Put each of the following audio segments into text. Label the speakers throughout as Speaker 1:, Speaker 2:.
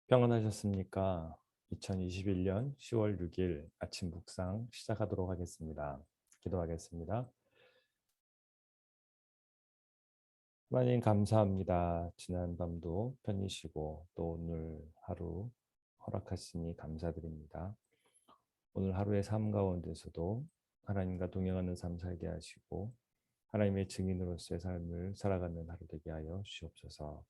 Speaker 1: 평안하셨습니까? 2021년 10월 6일 아침 묵상 시작하도록 하겠습니다. 기도하겠습니다. 하나님 감사합니다. 지난 밤도 편히 쉬고 또 오늘 하루 허락하시니 감사드립니다. 오늘 하루의 삶 가운데서도 하나님과 동행하는 삶 살게 하시고 하나님의 증인으로서의 삶을 살아가는 하루 되게 하여 주옵소서.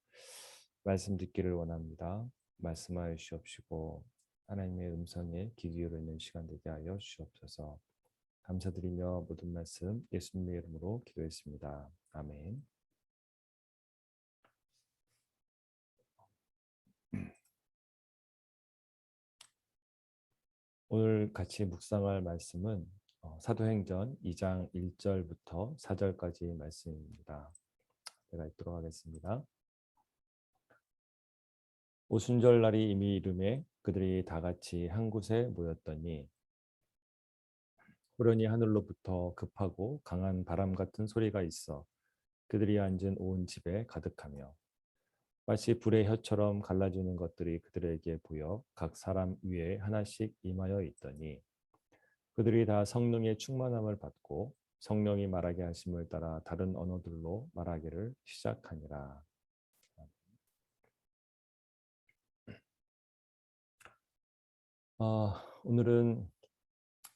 Speaker 1: 말씀 듣기를 원합니다. 말씀하여 주옵시고 하나님의 음성에 귀 기울여 있는 시간 되게 하여 주옵소서. 감사드리며 모든 말씀 예수님의 이름으로 기도했습니다. 아멘. 오늘 같이 묵상할 말씀은 사도행전 2장 1절부터 4절까지 말씀입니다. 제가 읽도록 하겠습니다. 오순절 날이 이미 이르매 그들이 다 같이 한 곳에 모였더니 호련히 하늘로부터 급하고 강한 바람 같은 소리가 있어 그들이 앉은 온 집에 가득하며 마치 불의 혀처럼 갈라지는 것들이 그들에게 보여 각 사람 위에 하나씩 임하여 있더니 그들이 다 성령의 충만함을 받고 성령이 말하게 하심을 따라 다른 언어들로 말하기를 시작하니라. 오늘은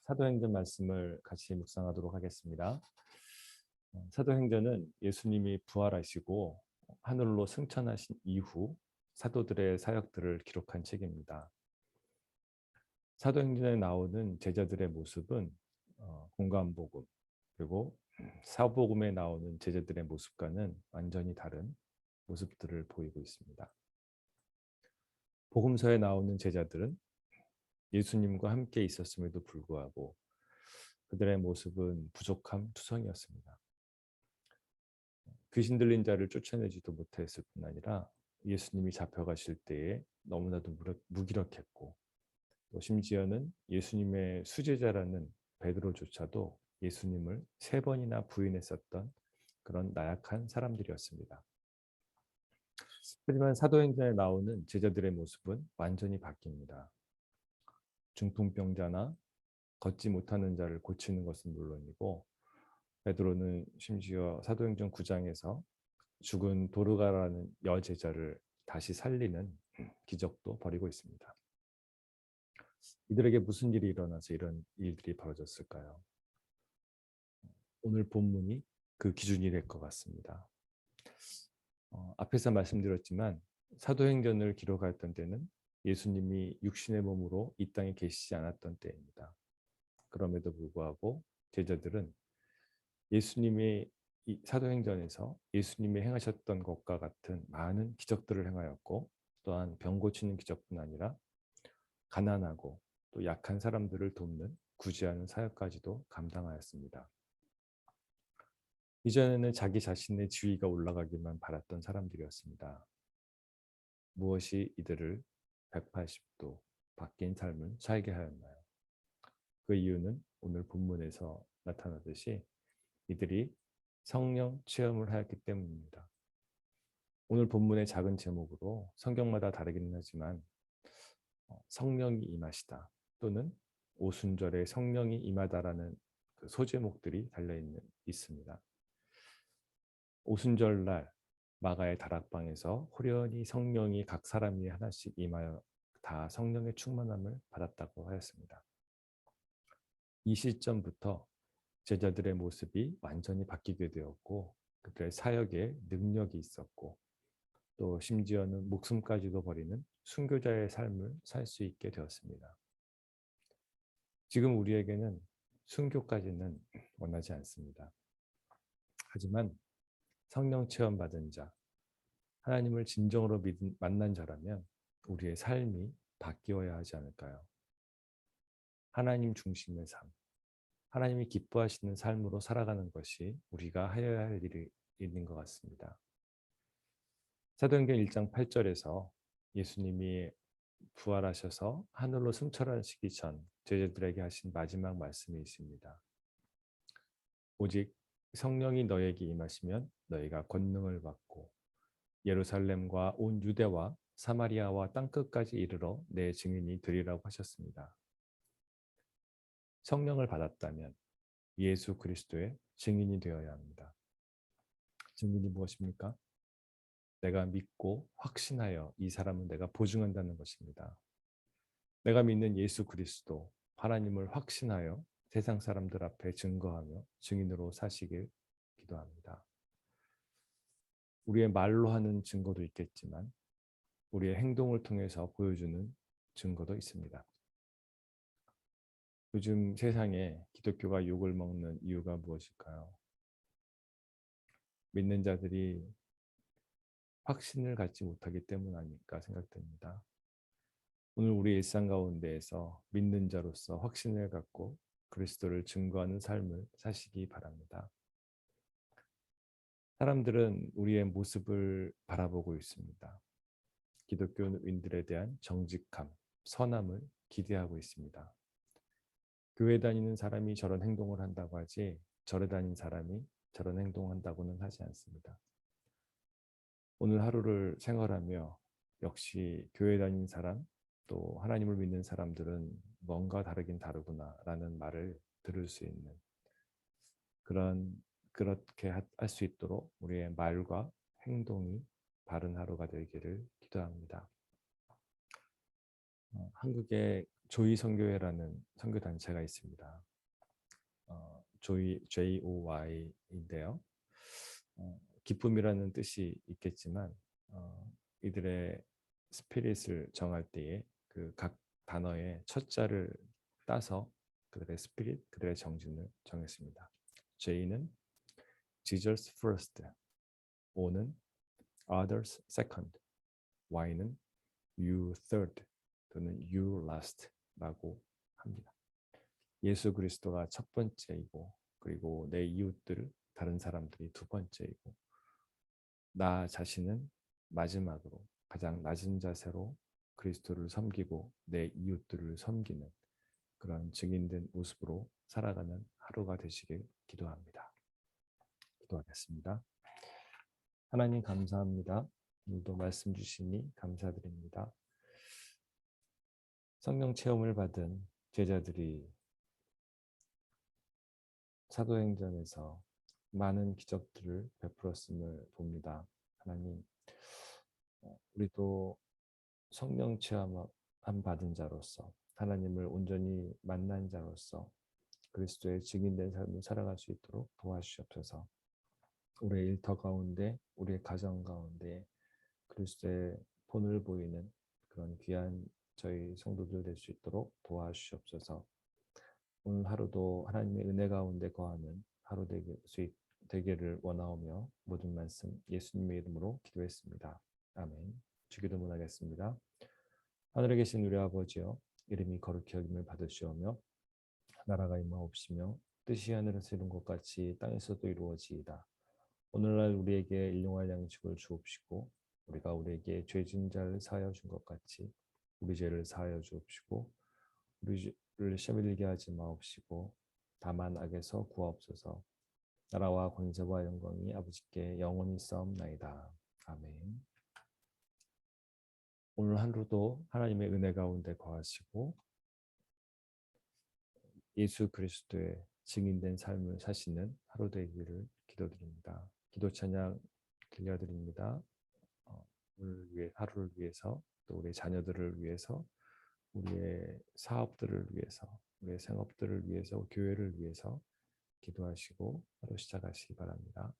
Speaker 1: 사도행전 말씀을 같이 묵상하도록 하겠습니다. 사도행전은 예수님이 부활하시고 하늘로 승천하신 이후 사도들의 사역들을 기록한 책입니다. 사도행전에 나오는 제자들의 모습은 공관복음 그리고 사복음에 나오는 제자들의 모습과는 완전히 다른 모습들을 보이고 있습니다. 복음서에 나오는 제자들은 예수님과 함께 있었음에도 불구하고 그들의 모습은 부족함 투성이었습니다. 귀신 들린 자를 쫓아내지도 못했을 뿐 아니라 예수님이 잡혀가실 때에 너무나도 무기력했고 또 심지어는 예수님의 수제자라는 베드로조차도 예수님을 3번이나 부인했었던 그런 나약한 사람들이었습니다. 하지만 사도행전에 나오는 제자들의 모습은 완전히 바뀝니다. 중풍병자나 걷지 못하는 자를 고치는 것은 물론이고 베드로는 심지어 사도행전 9장에서 죽은 도르가라는 여제자를 다시 살리는 기적도 벌이고 있습니다. 이들에게 무슨 일이 일어나서 이런 일들이 벌어졌을까요? 오늘 본문이 그 기준이 될 것 같습니다. 앞에서 말씀드렸지만 사도행전을 기록했던 때는 예수님이 육신의 몸으로 이 땅에 계시지 않았던 때입니다. 그럼에도 불구하고 제자들은 예수님의 이 사도행전에서 예수님이 행하셨던 것과 같은 많은 기적들을 행하였고 또한 병 고치는 기적뿐 아니라 가난하고 또 약한 사람들을 돕는 구제하는 사역까지도 감당하였습니다. 이전에는 자기 자신의 지위가 올라가기만 바랐던 사람들이었습니다. 무엇이 이들을 180도 바뀐 삶을 살게 하였나요? 그 이유는 오늘 본문에서 나타나듯이 이들이 성령 체험을 하였기 때문입니다. 오늘 본문의 작은 제목으로 성경마다 다르기는 하지만 성령이 임하시다 또는 오순절에 성령이 임하다라는 그 소제목들이 있습니다. 오순절날 마가의 다락방에서 호련히 성령이 각 사람 위에 하나씩 임하여 다 성령의 충만함을 받았다고 하였습니다. 이 시점부터 제자들의 모습이 완전히 바뀌게 되었고 그들의 사역에 능력이 있었고 또 심지어는 목숨까지도 버리는 순교자의 삶을 살 수 있게 되었습니다. 지금 우리에게는 순교까지는 원하지 않습니다. 하지만 성령 체험 받은 자, 하나님을 진정으로 만난 자라면 우리의 삶이 바뀌어야 하지 않을까요? 하나님 중심의 삶, 하나님이 기뻐하시는 삶으로 살아가는 것이 우리가 하여야 할 일이 있는 것 같습니다. 사도행전 1장 8절에서 예수님이 부활하셔서 하늘로 승천하시기 전 제자들에게 하신 마지막 말씀이 있습니다. 오직 성령이 너에게 임하시면 너희가 권능을 받고 예루살렘과 온 유대와 사마리아와 땅끝까지 이르러 내 증인이 되리라고 하셨습니다. 성령을 받았다면 예수 그리스도의 증인이 되어야 합니다. 증인이 무엇입니까? 내가 믿고 확신하여 이 사람은 내가 보증한다는 것입니다. 내가 믿는 예수 그리스도, 하나님을 확신하여 세상 사람들 앞에 증거하며 증인으로 사시길 기도합니다. 우리의 말로 하는 증거도 있겠지만 우리의 행동을 통해서 보여주는 증거도 있습니다. 요즘 세상에 기독교가 욕을 먹는 이유가 무엇일까요? 믿는 자들이 확신을 갖지 못하기 때문 아닐까 생각됩니다. 오늘 우리 일상 가운데에서 믿는 자로서 확신을 갖고 그리스도를 증거하는 삶을 사시기 바랍니다. 사람들은 우리의 모습을 바라보고 있습니다. 기독교인들에 대한 정직함, 선함을 기대하고 있습니다. 교회 다니는 사람이 저런 행동을 한다고 하지 절에 다니는 사람이 저런 행동한다고는 하지 않습니다. 오늘 하루를 생활하며 역시 교회 다니는 사람 또 하나님을 믿는 사람들은 뭔가 다르긴 다르구나라는 말을 들을 수 있는 그렇게 할 수 있도록 우리의 말과 행동이 바른 하루가 되기를 기도합니다. 한국에 조이 선교회라는 선교 단체가 있습니다. 조이 JOY인데요. 기쁨이라는 뜻이 있겠지만 이들의 스피릿을 정할 때에 그 각 단어의 첫 자를 따서 그들의 스피릿, 그들의 정신을 정했습니다. J는 Jesus first, O는 others second, Y는 you third 또는 you last라고 합니다. 예수 그리스도가 첫 번째이고 그리고 내 이웃들 다른 사람들이 두 번째이고 나 자신은 마지막으로 가장 낮은 자세로 그리스도를 섬기고 내 이웃들을 섬기는 그런 증인된 모습으로 살아가는 하루가 되시길 기도합니다. 기도하겠습니다. 하나님 감사합니다. 오늘도 말씀 주시니 감사드립니다. 성령 체험을 받은 제자들이 사도행전에서 많은 기적들을 베풀었음을 봅니다. 하나님, 우리도 성령 체험한 받은 자로서 하나님을 온전히 만난 자로서 그리스도의 증인된 삶을 살아갈 수 있도록 도와주시옵소서. 우리의 일터 가운데, 우리의 가정 가운데 그리스도의 본을 보이는 그런 귀한 저희 성도들 될 수 있도록 도와주시옵소서. 오늘 하루도 하나님의 은혜 가운데 거하는 하루 되기를 원하오며 모든 말씀 예수님의 이름으로 기도했습니다. 아멘. 주기도문 하겠습니다. 하늘에 계신 우리 아버지여, 이름이 거룩히 여김을 받으시오며 나라가 임하옵시며 뜻이 하늘에서 이룬 것 같이 땅에서도 이루어지이다. 오늘날 우리에게 일용할 양식을 주옵시고 우리가 우리에게 죄진 자를 사하여 준 것 같이 우리 죄를 사하여 주옵시고 우리를 시험에 들게 하지 마옵시고 다만 악에서 구하옵소서. 나라와 권세와 영광이 아버지께 영원히 싸움나이다. 아멘. 오늘 하루도 하나님의 은혜 가운데 거하시고 예수 그리스도의 증인된 삶을 사시는 하루 되기를 기도드립니다. 기도 찬양 들려드립니다. 오늘 하루를 위해서 또 우리 자녀들을 위해서 우리의 사업들을 위해서 우리의 생업들을 위해서 교회를 위해서 기도하시고 하루 시작하시기 바랍니다.